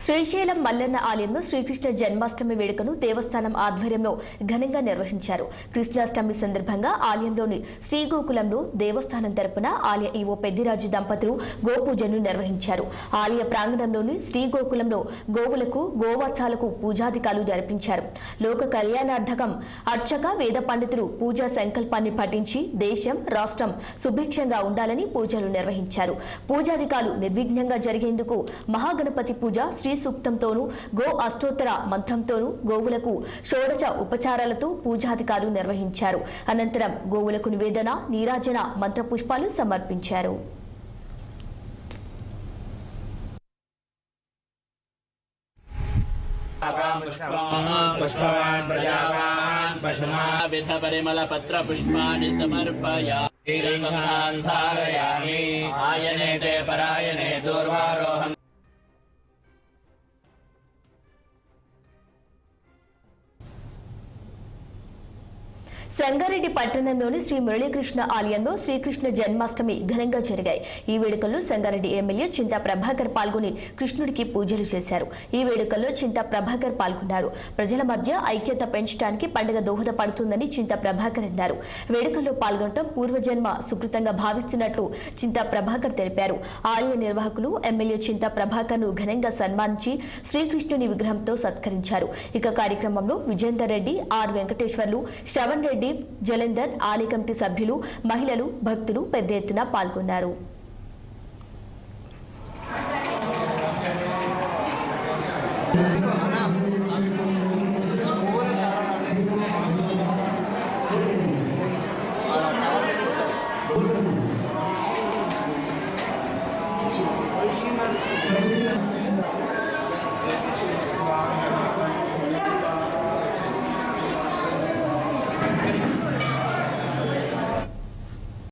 శ్రీశైలం మల్లన్న ఆలయంలో శ్రీకృష్ణ జన్మాష్టమి వేడుకను దేవస్థానం ఆధ్వర్యంలో ఘనంగా నిర్వహించారు. కృష్ణాష్టమి సందర్భంగా ఆలయంలోని శ్రీగోకులంలో దేవస్థానం తరపున ఆలయ ఈవో పెద్దిరాజు దంపతులు గోపూజను నిర్వహించారు. ఆలయ ప్రాంగణంలోని శ్రీగోకులంలో గోవులకు గోవత్సాలకు పూజాధికాలు జరిపించారు. లోక కళ్యాణార్థకం అర్చక వేద పండితులు పూజా సంకల్పాన్ని పఠించి దేశం రాష్ట్రం సుభిక్షంగా ఉండాలని పూజలు నిర్వహించారు. పూజాధికాలు నిర్విఘ్నంగా జరిగేందుకు మహాగణపతి పూజ శ్రీ సూక్తంతోనూ గో అష్టోత్తర మంత్రంతోనూ గోవులకు షోడశ ఉపచారాలతో పూజాధికారులు నిర్వహించారు. అనంతరం గోవులకు నివేదన నీరాజన మంత్రపుష్పాలు సమర్పించారు. पुष्पवान् प्रजावान् पशुमाविध परिमल पत्र पुष्पाणि समर्पयामि धारयामि आयने ते परायणे दूर्वारोहम् సంగారెడ్డి పట్టణంలోని శ్రీ మురళీకృష్ణ ఆలయంలో శ్రీకృష్ణ జన్మాష్టమి ఘనంగా జరిగాయి. ఈ వేడుకల్లో సంగారెడ్డి ఎమ్మెల్యే చింతా ప్రభాకర్ పాల్గొని కృష్ణుడికి పూజలు చేశారు. ఈ వేడుకల్లో చింతా ప్రభాకర్ పాల్గొన్నారు. ప్రజల మధ్య ఐక్యత పెంచడానికి పండుగ దోహదపడుతుందని చింతా ప్రభాకర్ అన్నారు. వేడుకల్లో పాల్గొనడం పూర్వజన్మ సుకృతంగా భావిస్తున్నట్లు చింతా ప్రభాకర్ తెలిపారు. ఆలయ నిర్వాహకులు ఎమ్మెల్యే చింతా ప్రభాకర్ ను ఘనంగా సన్మానించి శ్రీకృష్ణుని విగ్రహంతో సత్కరించారు. ఇక కార్యక్రమంలో విజేందర్ రెడ్డి, ఆర్ వెంకటేశ్వర్లు, శ్రవణ్ రెడ్డి, జలంధర్, ఆలయ కమిటీ సభ్యులు, మహిళలు, భక్తులు పెద్ద ఎత్తున పాల్గొన్నారు.